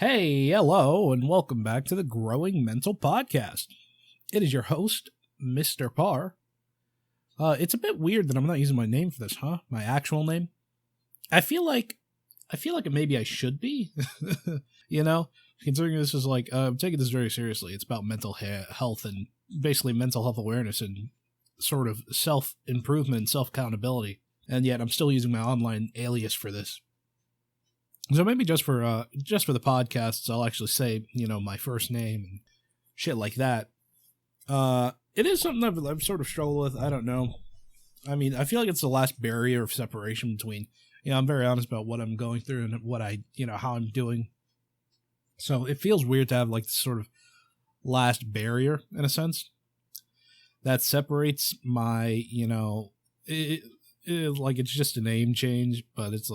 Hey, hello, and welcome back to the Growing Mental Podcast. It is your host, Mr. Parr. It's a bit weird that I'm not using my name for this, huh? My actual name. I feel like maybe I should be, considering this is I'm taking this very seriously. It's about mental health and basically mental health awareness and sort of self-improvement, self-accountability. And yet I'm still using my online alias for this. So maybe just for the podcasts, I'll actually say, my first name and shit like that. It is something I've sort of struggled with. I don't know. I mean, I feel like it's the last barrier of separation between, I'm very honest about what I'm going through and what how I'm doing. So it feels weird to have this sort of last barrier in a sense that separates my, it's just a name change, but it's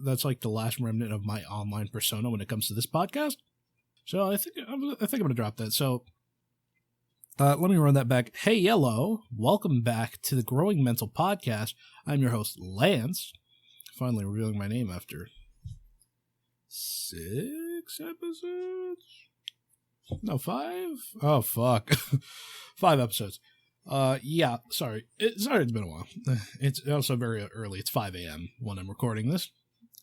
that's the last remnant of my online persona when it comes to this podcast. So I think I'm going to drop that. So let me run that back. Hey, hello. Welcome back to the Growing Mental Podcast. I'm your host, Lance. Finally revealing my name after 6 episodes? No, 5? Oh, fuck. 5 episodes. Yeah, sorry. It's been a while. It's also very early. It's 5 a.m. when I'm recording this.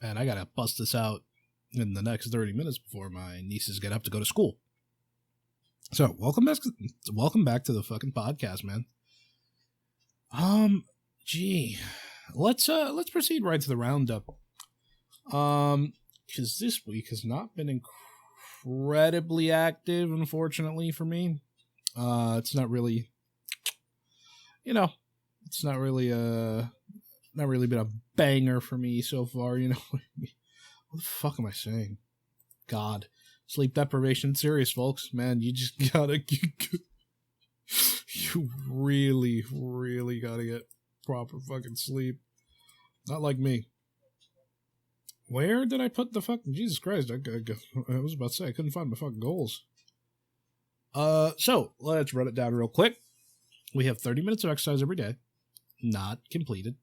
And I gotta bust this out in the next 30 minutes before my nieces get up to go to school. So, welcome back to the fucking podcast, man. Let's proceed right to the roundup. Because this week has not been incredibly active, unfortunately for me. It's not really, it's not really been a banger for me so far, What the fuck am I saying? God. Sleep deprivation, serious, folks. Man, you just gotta... You really, really gotta get proper fucking sleep. Not like me. Where did I put the fucking... Jesus Christ, I was about to say, I couldn't find my fucking goals. So, let's run it down real quick. We have 30 minutes of exercise every day. Not completed.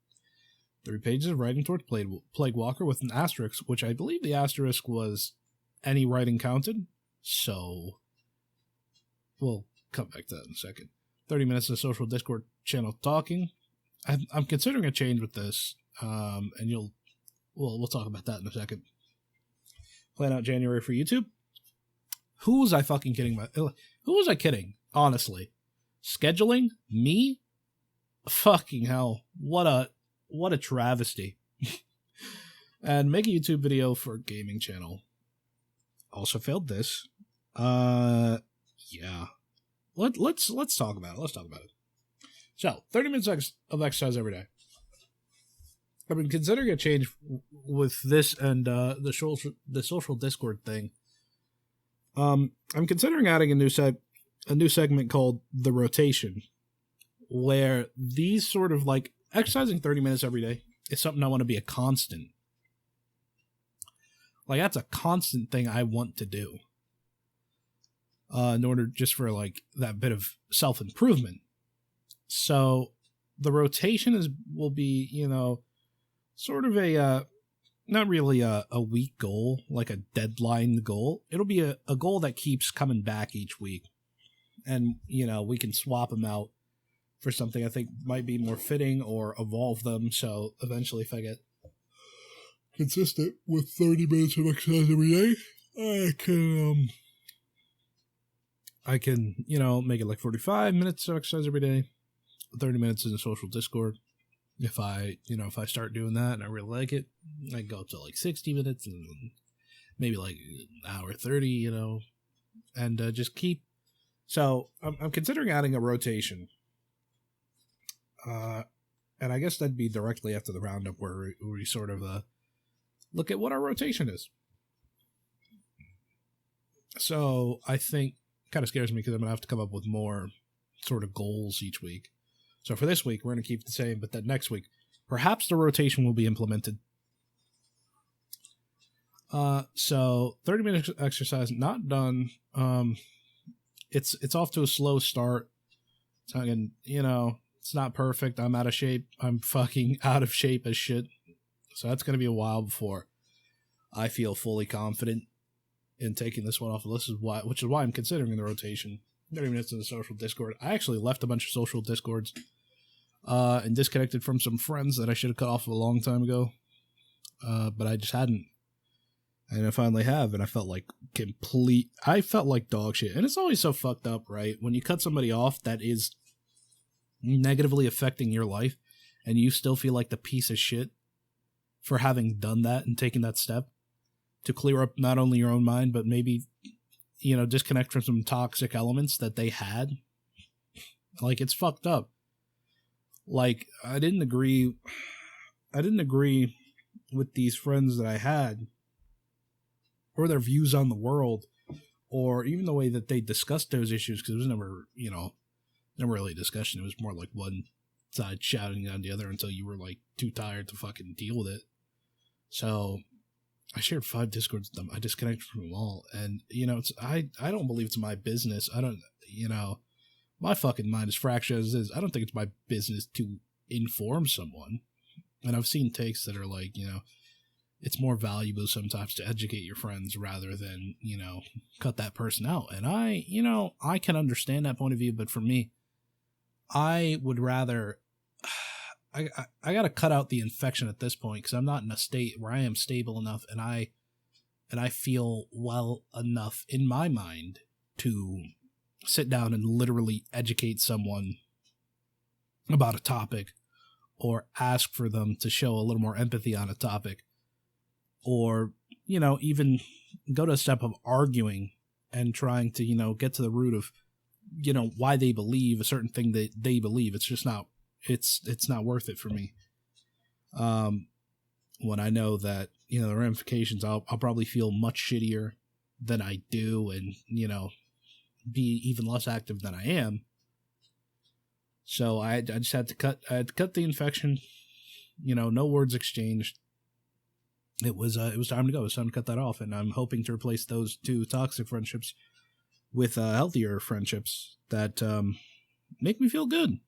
3 pages of writing towards Plague Walker with an asterisk, which I believe the asterisk was any writing counted. So, we'll come back to that in a second. 30 minutes of social Discord channel talking. I'm considering a change with this, and we'll talk about that in a second. Plan out January for YouTube. Who was I fucking kidding? Who was I kidding? Honestly, scheduling me? Fucking hell! What a travesty. And make a YouTube video for a gaming channel. Also failed this. Yeah. Let's talk about it. So, 30 minutes of exercise every day. I've been considering a change with this and the social Discord thing. I'm considering adding a new segment called The Rotation, where these sort of exercising 30 minutes every day is something I want to be a constant. That's a constant thing I want to do. In order just for that bit of self-improvement. So the rotation will be, sort of not really a week goal, like a deadline goal. It'll be a goal that keeps coming back each week. And, we can swap them out for something I think might be more fitting or evolve them. So eventually, if I get consistent with 30 minutes of exercise every day, I can, make it 45 minutes of exercise every day, 30 minutes in the social Discord. If I start doing that and I really like it, I can go up to 60 minutes and maybe an hour 30, and just keep. So I'm considering adding a rotation. And I guess that'd be directly after the roundup where we sort of look at what our rotation is. So I think kind of scares me because I'm going to have to come up with more sort of goals each week. So for this week, we're going to keep it the same, but then next week, perhaps the rotation will be implemented. So 30 minutes exercise, not done. It's off to a slow start. It's not perfect. I'm out of shape. I'm fucking out of shape as shit. So that's going to be a while before I feel fully confident in taking this one off the list, which is why I'm considering the rotation. 30 minutes in the social Discord. I actually left a bunch of social Discords and disconnected from some friends that I should have cut off a long time ago. But I just hadn't. And I finally have, and I felt like dog shit. And it's always so fucked up, right? When you cut somebody off that is negatively affecting your life, and you still feel like the piece of shit for having done that and taken that step to clear up not only your own mind, but maybe, disconnect from some toxic elements that they had. Like, it's fucked up. Like, I didn't agree with these friends that I had, or their views on the world, or even the way that they discussed those issues, because it was never really a discussion. It was more like one side shouting on the other until you were like too tired to fucking deal with it. So I shared 5 Discords with them. I disconnected from them all, and I don't believe it's my business. I don't, my fucking mind is fractured as is. I don't think it's my business to inform someone. And I've seen takes that are like, it's more valuable sometimes to educate your friends rather than, cut that person out. And I can understand that point of view, but for me, I would rather, I got to cut out the infection at this point, because I'm not in a state where I am stable enough and I feel well enough in my mind to sit down and literally educate someone about a topic, or ask for them to show a little more empathy on a topic, or, even go to a step of arguing and trying to, get to the root of, why they believe a certain thing that they believe. It's just not, it's not worth it for me. When I know that, the ramifications, I'll probably feel much shittier than I do, and, be even less active than I am. So I just had to cut the infection, no words exchanged. It was time to go. It was time to cut that off, and I'm hoping to replace those 2 toxic friendships with healthier friendships that make me feel good.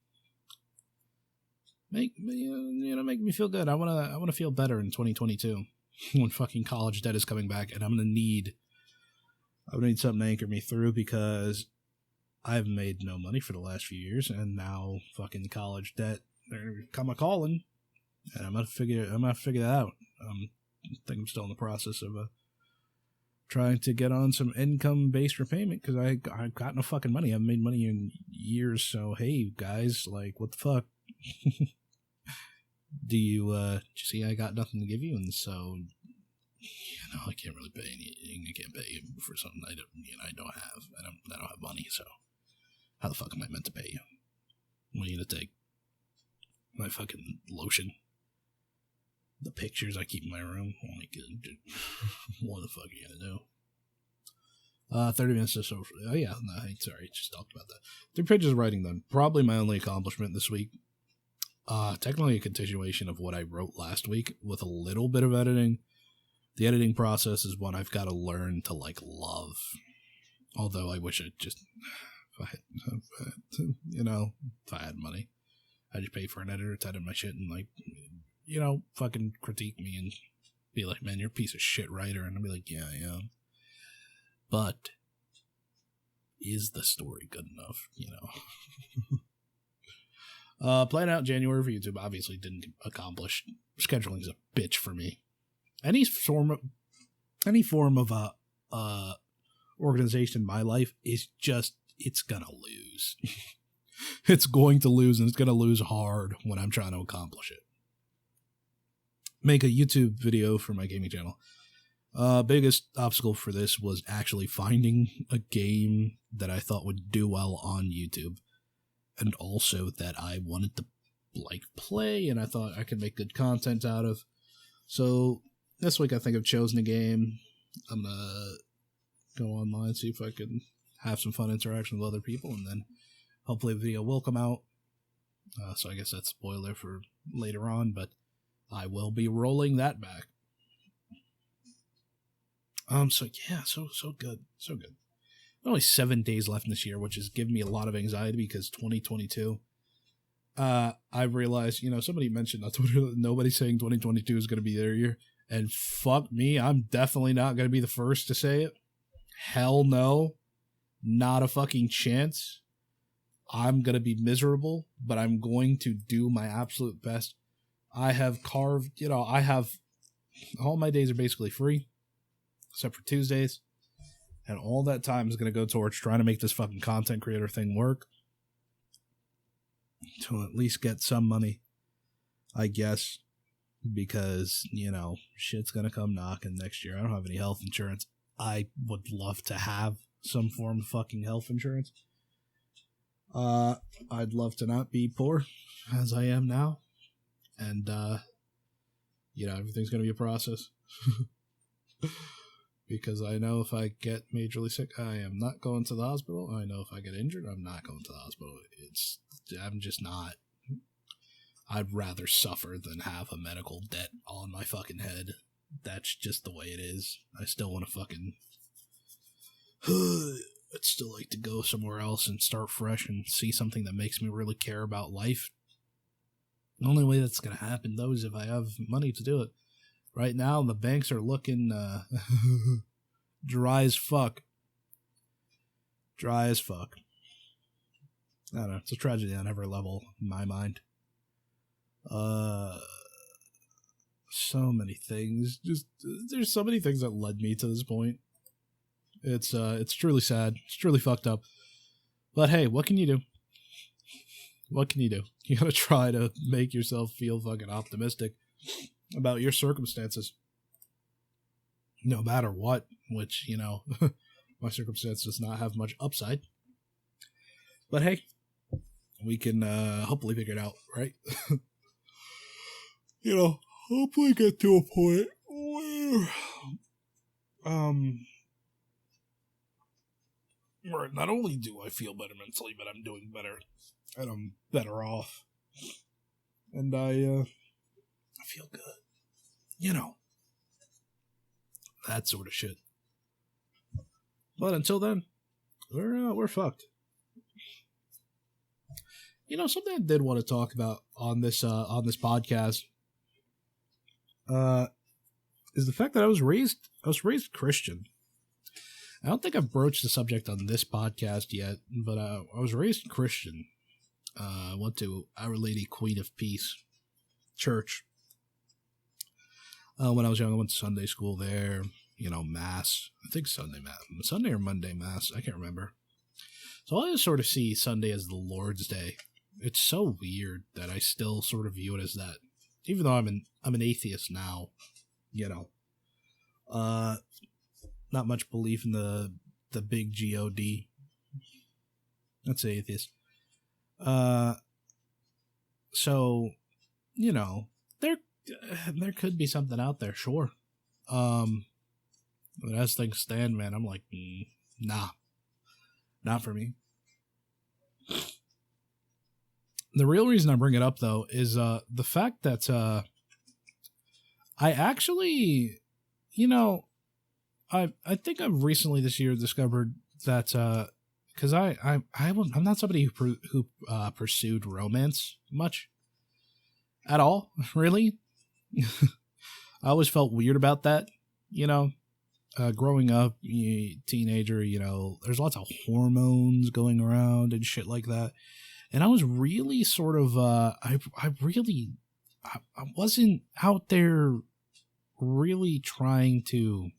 Make me feel good. I wanna feel better in 2022 when fucking college debt is coming back, and I'm gonna need something to anchor me through, because I've made no money for the last few years, and now fucking college debt, they're come a calling, and I'm gonna figure that out. I think I'm still in the process of trying to get on some income-based repayment, because I got no fucking money. I haven't made money in years, so hey, guys, like, what the fuck? Do you see I got nothing to give you, and so, I can't really pay anything. I can't pay you for something I don't have. I don't have money, so how the fuck am I meant to pay you? What are you gonna take? My fucking lotion? The pictures I keep in my room? Oh my god, what the fuck are you gonna do? 30 minutes of social. Oh yeah, no, sorry, just talked about that. 3 pages of writing done. Probably my only accomplishment this week. Technically a continuation of what I wrote last week with a little bit of editing. The editing process is one I've got to learn to love. Although I wish if I had money, I'd just pay for an editor to edit my shit and fucking critique me and be like, man, you're a piece of shit writer. And I'd be like, yeah, I am. But is the story good enough? Plan out January for YouTube obviously didn't accomplish. Scheduling is a bitch for me. Any form of organization in my life is just, it's gonna lose. It's going to lose, and it's gonna lose hard when I'm trying to accomplish it. Make a YouTube video for my gaming channel. Biggest obstacle for this was actually finding a game that I thought would do well on YouTube, and also that I wanted to play, and I thought I could make good content out of. So this week I think I've chosen a game. I'm gonna go online, see if I can have some fun interaction with other people, and then hopefully the video will come out. So I guess that's spoiler for later on, but I will be rolling that back. So yeah, so good. Only 7 days left in this year, which is giving me a lot of anxiety, because 2022, I realized, somebody mentioned on Twitter that nobody's saying 2022 is going to be their year, and fuck me, I'm definitely not going to be the first to say it. Hell no. Not a fucking chance. I'm going to be miserable, but I'm going to do my absolute best. I have carved, all my days are basically free, except for Tuesdays. And all that time is going to go towards trying to make this fucking content creator thing work. To at least get some money, I guess. Because, shit's going to come knocking next year. I don't have any health insurance. I would love to have some form of fucking health insurance. I'd love to not be poor as I am now. And, everything's going to be a process. Because I know if I get majorly sick, I am not going to the hospital. I know if I get injured, I'm not going to the hospital. I'm just not. I'd rather suffer than have a medical debt on my fucking head. That's just the way it is. I still want to fucking... I'd still like to go somewhere else and start fresh and see something that makes me really care about life. The only way that's going to happen, though, is if I have money to do it. Right now, the banks are looking dry as fuck. Dry as fuck. I don't know. It's a tragedy on every level, in my mind. So many things. There's so many things that led me to this point. It's truly sad. It's truly fucked up. But hey, what can you do? What can you do? You gotta try to make yourself feel fucking optimistic about your circumstances. No matter what, which, my circumstance does not have much upside. But hey, we can hopefully figure it out, right? Hopefully get to a point where not only do I feel better mentally, but I'm doing better, and I'm better off, and I feel good. That sort of shit. But until then, we're fucked. Something I did want to talk about on this podcast is the fact that I was raised Christian. I don't think I've broached the subject on this podcast yet, but I was raised Christian. I went to Our Lady Queen of Peace Church. When I was young, I went to Sunday school there, Mass. I think Sunday or Monday Mass. I can't remember. So I just sort of see Sunday as the Lord's Day. It's so weird that I still sort of view it as that, even though I'm an atheist now. Not much belief in the big God. That's atheist. So, there could be something out there, sure. But as things stand, man, I'm like, nah, not for me. The real reason I bring it up, though, is the fact that I actually, I think I've recently this year discovered that because I'm not somebody who pursued romance much at all, really. I always felt weird about that, growing up, teenager, there's lots of hormones going around and shit like that. And I was really sort of, I wasn't out there really trying to,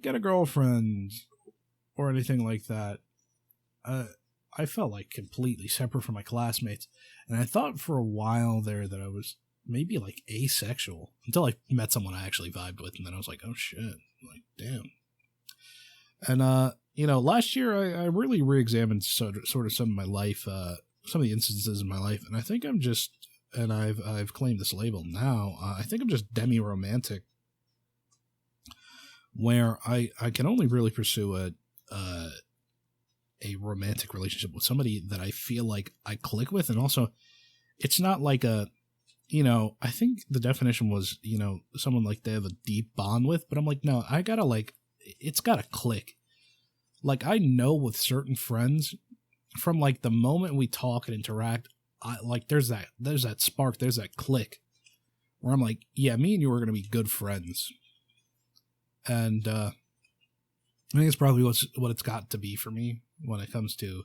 get a girlfriend or anything like that. I felt like completely separate from my classmates. And I thought for a while there that I was maybe like asexual until I met someone I actually vibed with. And then I was like, oh shit, like, damn. And, last year I really re-examined sort of some of my life, some of the instances in my life. And I think I'm just, and I've claimed this label now, I think I'm just demi-romantic, where I can only really pursue a romantic relationship with somebody that I feel like I click with. And also, it's not like I think the definition was, someone like they have a deep bond with, but I'm like, no, I gotta it's gotta click. Like, I know with certain friends, from like the moment we talk and interact, there's that spark, there's that click, where I'm like, yeah, me and you are gonna be good friends. And I think it's probably what it's got to be for me when it comes to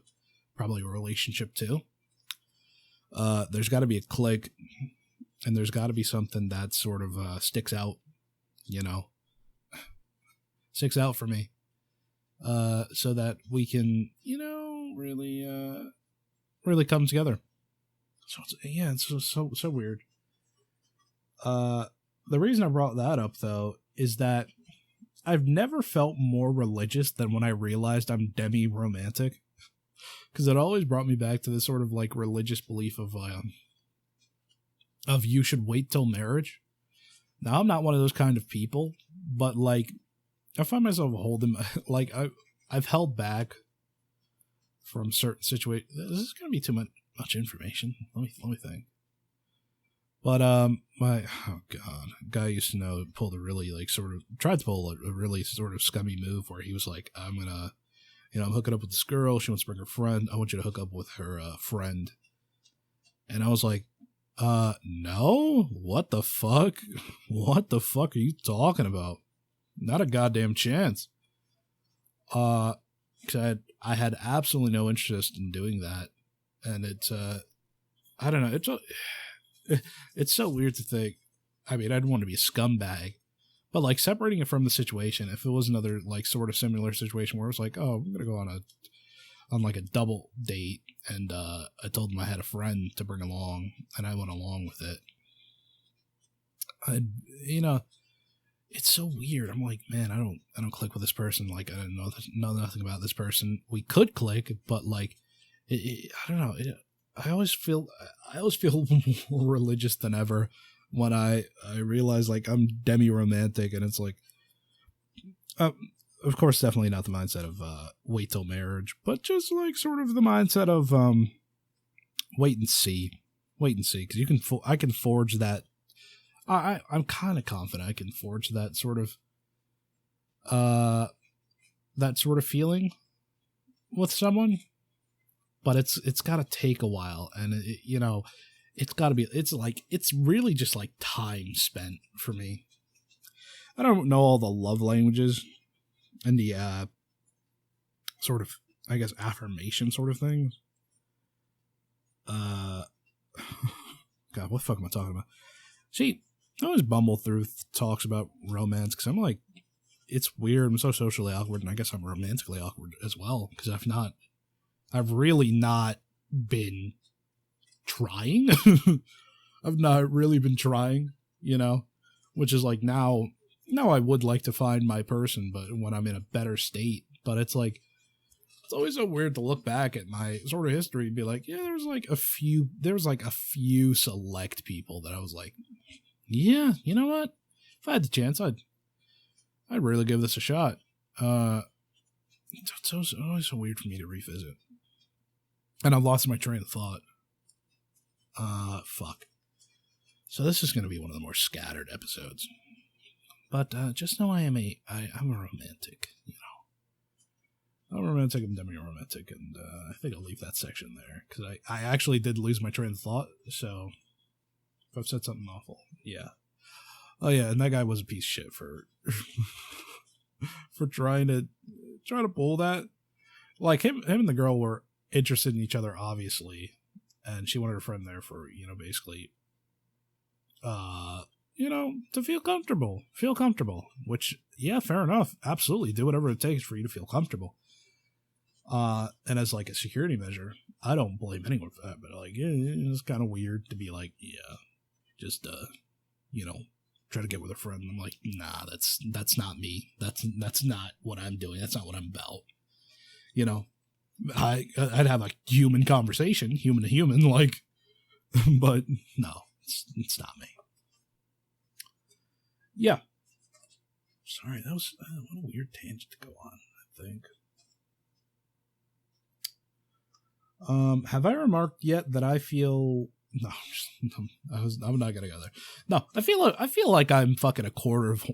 probably a relationship too. There's got to be a click, and there's got to be something that sort of sticks out, sticks out for me, so that we can, really come together. So it's so weird. The reason I brought that up though is that I've never felt more religious than when I realized I'm demi-romantic. Because it always brought me back to this sort of like religious belief of you should wait till marriage. Now, I'm not one of those kind of people, but like I find myself holding, like I've held back from certain situations. This is going to be too much information. Let me think. But a guy I used to know pulled a really tried to pull a really sort of scummy move where he was like, I'm gonna, I'm hooking up with this girl. She wants to bring her friend. I want you to hook up with her friend. And I was like, no, what the fuck? What the fuck are you talking about? Not a goddamn chance. Cause I had absolutely no interest in doing that. And it's, I don't know. It's so weird to think. I mean, I didn't want to be a scumbag, but like separating it from the situation, if it was another like sort of similar situation where it was like, oh, I'm gonna go on like a double date, and I told him I had a friend to bring along, and I went along with it. It's so weird. I'm like, man, I don't click with this person. Like, I don't know nothing about this person. We could click, but like, I don't know. I always feel more religious than ever when I realize like I'm demi-romantic, and it's like, of course, definitely not the mindset of wait till marriage, but just like sort of the mindset of wait and see, because I can forge that. I'm kind of confident I can forge that sort of feeling with someone. But it's got to take a while, and it's got to be. It's really just like time spent for me. I don't know all the love languages and the sort of, I guess, affirmation sort of things. God, what the fuck am I talking about? See, I always bumble through talks about romance because I'm like, it's weird. I'm so socially awkward, and I guess I'm romantically awkward as well because I've really not been trying. I've not really been trying, which is like now I would like to find my person, but when I'm in a better state. But it's like, it's always so weird to look back at my sort of history and be like, yeah, there was like a few select people that I was like, yeah, you know what? If I had the chance, I'd really give this a shot. It's always so weird for me to revisit. And I've lost my train of thought. Fuck. So this is going to be one of the more scattered episodes. But just know I'm a romantic, I'm romantic and demi-romantic, and I think I'll leave that section there. Because I actually did lose my train of thought, so if I've said something awful, yeah. Oh yeah, and that guy was a piece of shit for for trying to pull that. Like, him and the girl were interested in each other, obviously, and she wanted her friend there for, basically, to feel comfortable, which, yeah, fair enough. Absolutely. Do whatever it takes for you to feel comfortable. And as like a security measure, I don't blame anyone for that, but like, yeah, it's kind of weird to be like, yeah, just, try to get with a friend. I'm like, nah, that's not me. That's not what I'm doing. That's not what I'm about. I'd have a human conversation, human to human, like, but no, it's not me. Yeah. Sorry, that was what a weird tangent to go on, I think. Have I remarked yet that I feel... No, I'm not gonna go there. No, I feel like I'm fucking a quarter of...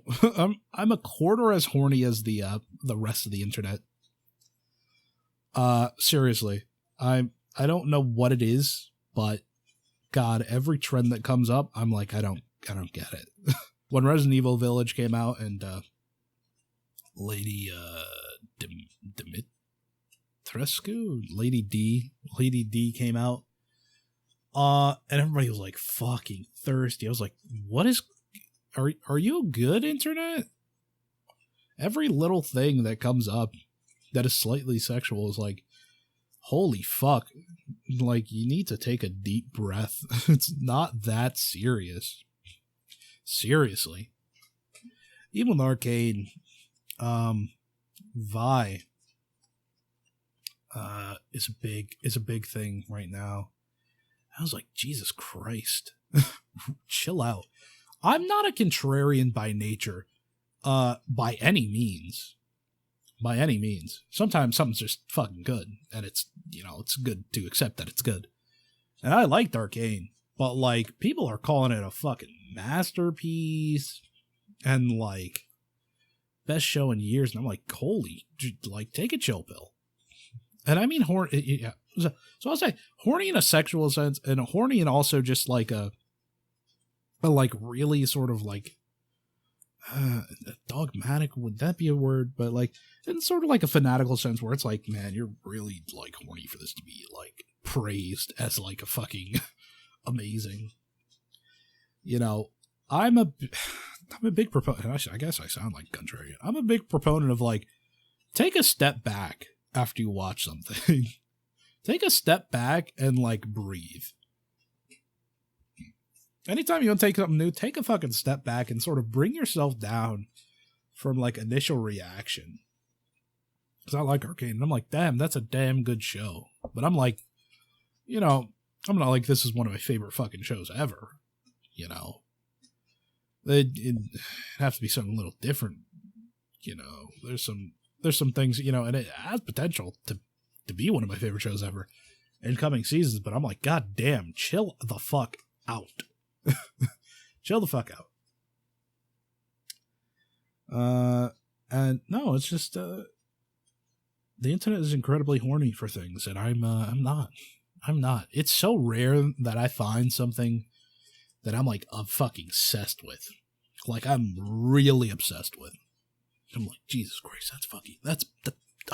I'm a quarter as horny as the rest of the internet. Seriously. I don't know what it is, but God, every trend that comes up, I'm like, I don't get it. When Resident Evil Village came out and Lady Dimitrescu, Lady D came out. And everybody was like fucking thirsty. I was like, are you good, internet? Every little thing that comes up that is slightly sexual is like, holy fuck. Like, you need to take a deep breath. It's not that serious. Seriously. Even with Arcade, Vi is a big thing right now. I was like, Jesus Christ. Chill out. I'm not a contrarian by nature, by any means. By any means. Sometimes something's just fucking good, and it's good to accept that it's good. And I liked Arcane, but, like, people are calling it a fucking masterpiece, and, like, best show in years, and I'm like, holy, like, take a chill pill. And I mean, yeah. So I'll say horny in a sexual sense, and horny and also just like a like really sort of like dogmatic, would that be a word? But like in sort of like a fanatical sense where it's like, man, you're really like horny for this to be like praised as like a fucking amazing. You know, I'm a big proponent. I guess I sound like contrarian. I'm a big proponent of like, take a step back after you watch something. Take a step back and like breathe. Anytime you want to take something new, take a fucking step back and sort of bring yourself down from like initial reaction. Because I like Arcane, and I'm like, damn, that's a damn good show. But I'm like, you know, I'm not like, this is one of my favorite fucking shows ever. You know, it has to be something a little different. You know, there's some things, you know, and it has potential to be one of my favorite shows ever in coming seasons, but I'm like, god damn, chill the fuck out. Chill the fuck out. And no, it's just the internet is incredibly horny for things, and I'm not. It's so rare that I find something that I'm like fucking obsessed with. Like, I'm really obsessed with. I'm like, Jesus Christ,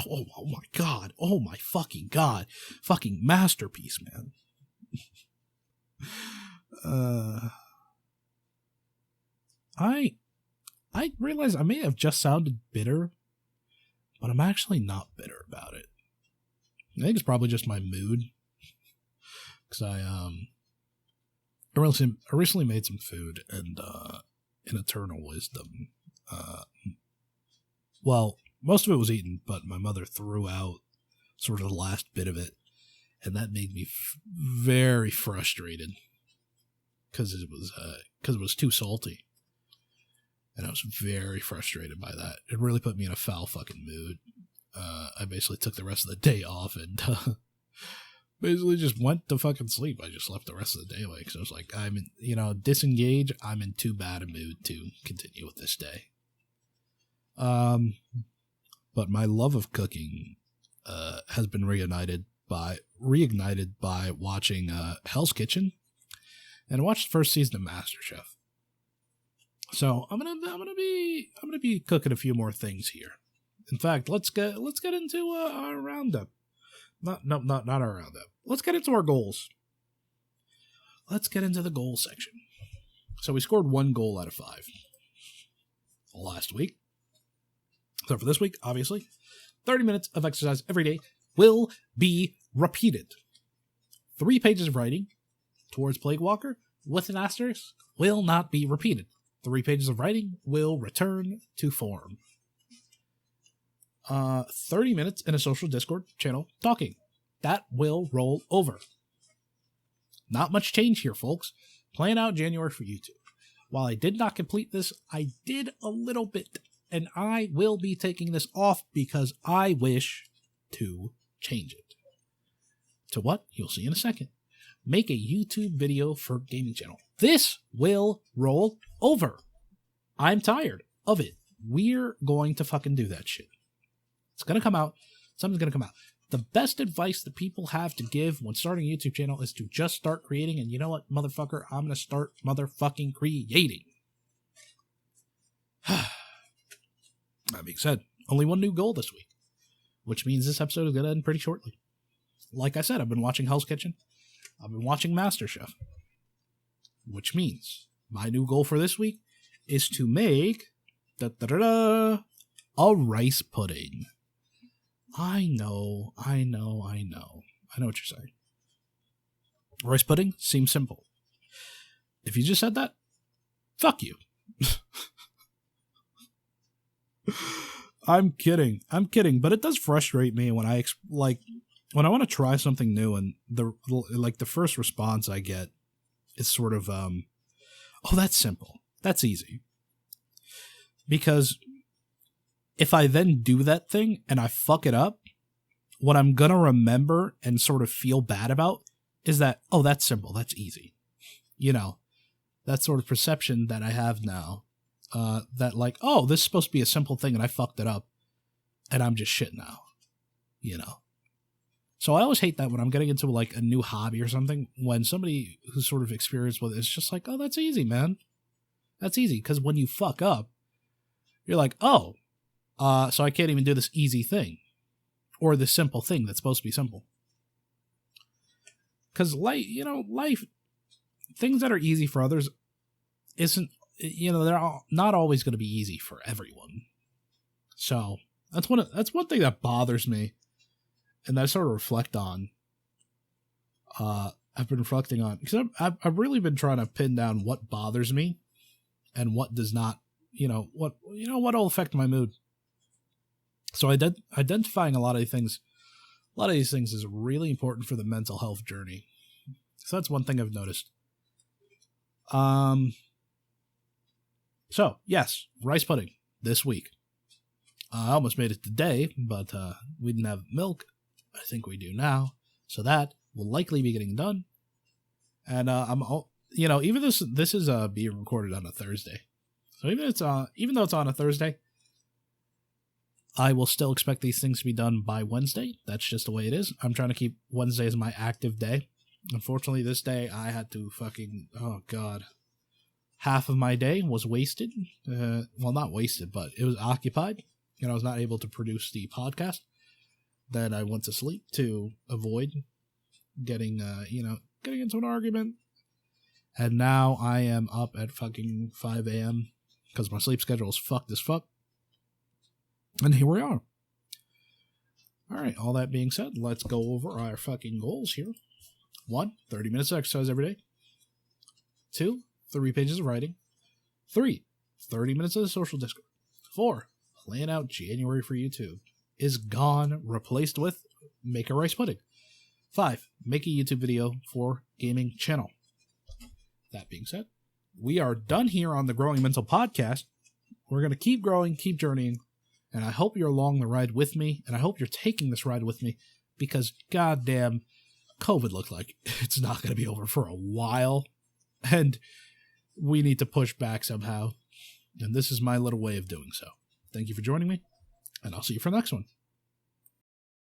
oh my god, oh my fucking god, fucking masterpiece, man. I realize I may have just sounded bitter, but I'm actually not bitter about it. I think it's probably just my mood, because I recently made some food, and in eternal wisdom, well, most of it was eaten, but my mother threw out sort of the last bit of it, and that made me very frustrated because it was too salty, and I was very frustrated by that. It really put me in a foul fucking mood. I basically took the rest of the day off and basically just went to fucking sleep. I just left the rest of the day away because I was like, I'm in, disengage. I'm in too bad a mood to continue with this day. But my love of cooking has been reignited by watching Hell's Kitchen, and I watched the first season of MasterChef. So I'm gonna be cooking a few more things here. In fact, let's get into our roundup. Not our roundup. Let's get into our goals. Let's get into the goal section. So we scored 1 goal out of 5 last week. So for this week, obviously, 30 minutes of exercise every day will be repeated. 3 pages of writing towards Plague Walker with an asterisk will not be repeated. 3 pages of writing will return to form. 30 minutes in a social Discord channel talking. That will roll over. Not much change here, folks. Plan out January for YouTube. While I did not complete this, I did a little bit. And I will be taking this off because I wish to change it. To what? You'll see in a second. Make a YouTube video for gaming channel. This will roll over. I'm tired of it. We're going to fucking do that shit. It's going to come out. Something's going to come out. The best advice that people have to give when starting a YouTube channel is to just start creating. And you know what, motherfucker? I'm going to start motherfucking creating. That being said, Only one new goal this week, which means this episode is going to end pretty shortly. Like I said, I've been watching Hell's Kitchen. I've been watching MasterChef, which means my new goal for this week is to make a rice pudding. I know what you're saying. Rice pudding seems simple. If you just said that, fuck you. I'm kidding, but it does frustrate me when I when I want to try something new and the first response I get is sort of oh, that's simple. That's easy. Because if I then do that thing and I fuck it up, what I'm going to remember and sort of feel bad about is that, oh, that's simple. That's easy. You know, that sort of perception that I have now, that like, oh, this is supposed to be a simple thing and I fucked it up and I'm just shit now, you know? So I always hate that when I'm getting into like a new hobby or something, when somebody who's sort of experienced with it is just like, oh, that's easy, man. That's easy. Because when you fuck up, you're like, oh, so I can't even do this easy thing or this simple thing that's supposed to be simple. Because life, things that are easy for others isn't, they're not always going to be easy for everyone. So that's one thing that bothers me, and that I sort of reflect on. I've been reflecting on, because I've really been trying to pin down what bothers me and what does not, what will affect my mood. So identifying a lot of these things is really important for the mental health journey. So that's one thing I've noticed. So yes, rice pudding this week. I almost made it today, but we didn't have milk. I think we do now, so that will likely be getting done. And even this is being recorded on a Thursday, so even though it's on a Thursday, I will still expect these things to be done by Wednesday. That's just the way it is. I'm trying to keep Wednesday as my active day. Unfortunately, this day I had to oh god, half of my day was wasted. Well, not wasted, but it was occupied, and I was not able to produce the podcast. Then I went to sleep to avoid getting into an argument. And now I am up at fucking 5 a.m. because my sleep schedule is fucked as fuck. And here we are. Alright, all that being said, let's go over our fucking goals here. 1, 30 minutes of exercise every day. 2, 3 pages of writing. 3, 30 minutes of the social Discord. 4, plan out January for YouTube. Is gone, replaced with make a rice pudding. 5, make a YouTube video for gaming channel. That being said, we are done here on the Growing Mental Podcast. We're going to keep growing, keep journeying, and I hope you're along the ride with me, and I hope you're taking this ride with me, because goddamn, COVID looks like it's not going to be over for a while, and we need to push back somehow, and this is my little way of doing so. Thank you for joining me, and I'll see you for the next one.